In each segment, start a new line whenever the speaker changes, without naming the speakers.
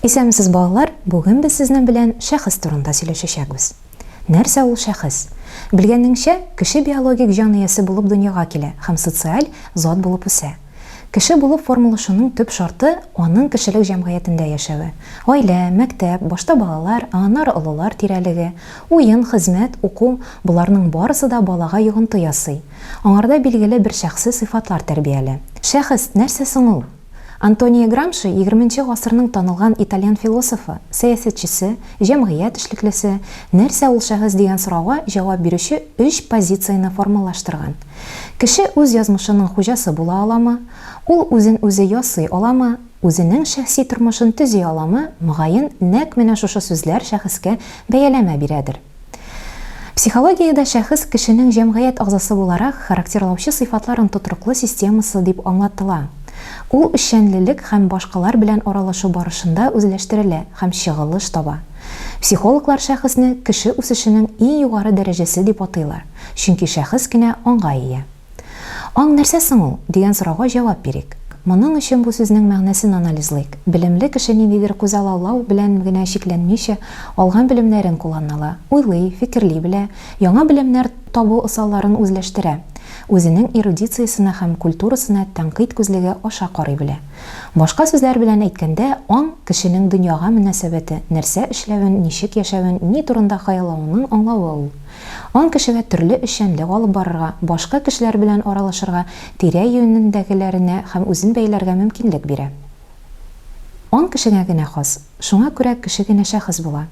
Исәмсез балалар, бүген без сезнең белән шәхес турында сөйләшәчәкбез. Нәрсә ул шәхес? Белгәнеңчә, кеше биологик җан иясе булып дөньяга килә һәм социаль зат булып үсә. Кеше булып формалашуның төп шарты аның кешелек җәмгыятендә яшәве. Гаилә, мәктәп, башта балалар, аннары олылар тирәлеге, уен, хезмәт, уку буларның барысы да балага йогынты ясый. Аңарда билгеле бер шәхси сыйфатлар тәрбияле. Шәхес нәрсә соң ул? Антонио Грамши 20-нче гасырның танылган итальян философы, сәясәтчесе, җәмгыять эшлеклесе, нәрсә ул шәхес дигән сорауга җавап бирүче 3 позицияне формалаштырган. Кеше үз язмышының хуҗасы була аламы? Ул үзен үзе ясый аламы? Үзенең шәхси тормышын төзи аламы? Мөгаен, нәкъ менә шушы сүзләр шәхескә бәяләмә бирәдер. Психологиядә шәхес кешенең җәмгыять агзасы буларак характерлаучы сыйфатларын тотырлыклы системасы дип аңлатыла. Ул эшчәнлелек һәм башкалар белән аралашу барышында үзләштерелә һәм чыгылыш таба. Психологлар шәхесне кеше үсешенең иң югары дәрәҗәсе дип атыйлар, чөнки шәхес кенә аңга ия. Аң нәрсә соң ул дигән сорауга җавап бирик. Моның өчен бу сүзнең мәгънәсен анализлыйк. Белемле кеше ниндидер күзаллау белән генә шикләнмичә, алган белемнәрен куллана, уйлый, фикерли белә, яңа белемнәр табу ысулларын үзләштерә. Үзенең эрудициясенә һәм культурасына тәнкыйть күзлеге аша карый белә. Башка сүзләр белән әйткәндә, аң кешенең дөньяга мөнәсәбәте, нәрсә эшләвен, ничек яшәвен, ни турында хыяллавының аңлавы ул. Аң кешегә төрле эшчәнлек алып барырга, башка кешеләр белән аралашырга, тирә-юнендәгеләренә һәм үзен бәйләргә мөмкинлек бирә. Аң кешегә генә хас, шуңа күрә кеше генә шәхес була.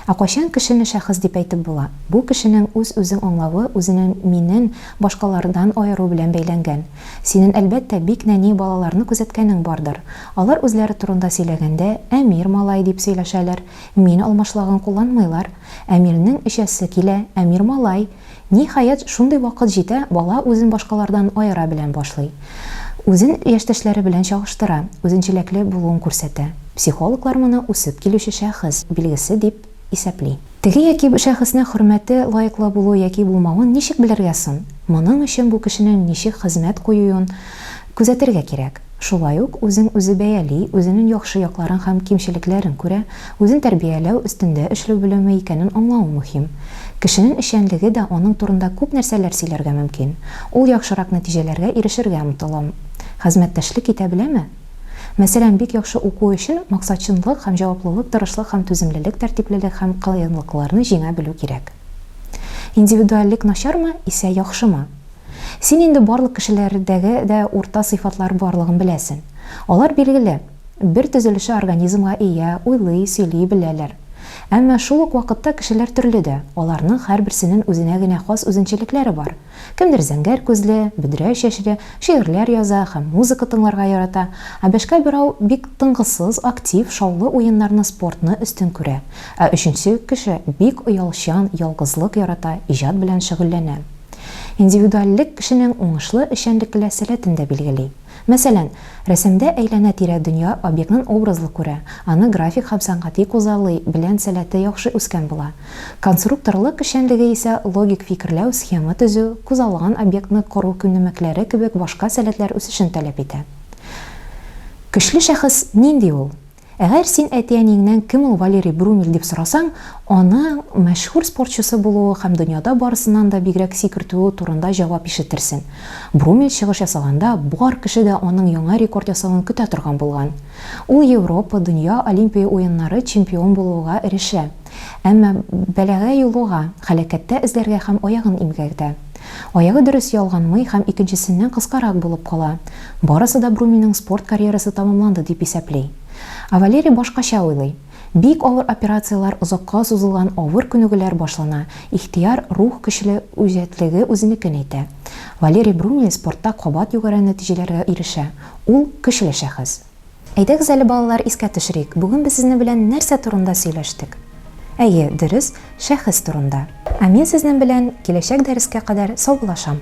Ә кайчан кешене шәхес дип әйтеп була? Бу кешенең үз-үзен аңлавы, үзенең минен башкалардан аеру белән бәйләнгән. Синең әлбәттә бик нәни балаларны күзәткәнең бардыр. Алар үзләре турында сөйләгәндә әмир малай дип сөйләшәләр, мин алмашлагын кулланмыйлар. Әмирнең эчәсе килә, әмир малай. Ниһаять шундый вакыт җитә, бала үзен башкалардан аера белән башлый. Үзен яшьтәшләре белән чагыштыра, үзенчәлекле булуын күрсәтә. Психологлар моны үсеп килүче шәхес билгесе дип исәпли. Теге яки шәхеснең хөрмәте лаеклы булу яки булмавын ничек белергә соң? Моның өчен бу кешенең ничек хезмәт куюын күзәтергә кирәк. Шулай ук үзен үзе бәяли, үзенең яхшы якларын һәм кимчелекләрен күрә, үзен тәрбияләү өстендә эшләү белеме икәнен аңлау мөһим. Кешенең эшчәнлеге дә аның турында күп нәрсәләр сөйләргә мөмкин. Ул яхшырак нәтиҗәләргә ирешергә омтыла. Хезмәттәшлек итә беләме? Мәсәлән, бик яхшы уку өчен максатчынлык һәм җаваплылык, тырышлык һәм түземлелек, тәртиплелек һәм кыенлыкларны җиңә белү кирәк. Индивидуальлек начармы, исә яхшымы? Син инде барлык кешеләрдәге дә урта сыйфатлар барлыгын беләсең. Алар билгеле, бер төзелеше организмга ия, уйлый, сөйли беләләр. Әмма шул ук вакытта кешеләр төрле дә. Аларның һәрберсенең үзенә генә хас үзенчәлекләре бар. Кемдер зәңгәр күзле, бөдрә чәчле, шигырьләр яза һәм музыка тыңларга ярата. Ә башка берәү бик тынгысыз, актив, шаулы уеннарны, спортны өстен күрә. Ә өченче кеше бик оялчан, ялгызлык ярата, иҗат белән шөгыльләнә. Индивидуальлек кешенең уңышлы эшчәнлекле сәләтен дә билгели. Мәсәлән, рәсемдә әйләнә тирә дөнья объектның образлы күрә, аны график һәм сәнгати күзаллый белән сәләте яхшы үскән була. Конструкторлык эшчәнлеге исә логик фикерләү, схема төзү, күзаллаган объектны кору күнемәкләре кебек башка сәләтләр үсешен таләп итә. Көчле шәхес нинди ул? Әгәр син әтиәнеңнән кем ул Валерий Брумель дип сорасаң, аны мәшһүр спортчысы булуы һәм дөньяда барысыннан да бигрәк сикертүе турында җавап ишетерсең. Брумель чыгыш ясаганда бар кеше дә аның яңа рекорд ясавын көтә торган булган. Ул Европа, дөнья, Олимпия уеннары чемпион булуга ирешә. Әмма бәлагә юлуга, һәлакәттә эзләргә һәм аягын имгәтә. Аягы дөрес ялганмый һәм икенчесеннән кыскарак булып кала. Барысы да Брумельнең спорт карьерасы тамамланды дип исәплей. Ә Валерий башкача уйлый. Бик авыр операциялар, озакка сузылган авыр күнегүләр башлана. Ихтияр, рух көчле үҗәтлеге үзенекен әйтә. Валерий Брумель спортта кабат югары нәтиҗәләргә ирешә. Ул көчле шәхес. Әйдәгез әле балалар, искә төшерик. Бүген без сезнең белән нәрсә турында сөйләштек? Әйе, дөрес, шәхес турында. Ә мин сезнең белән киләчәк дәрескә кадәр саубуллашам.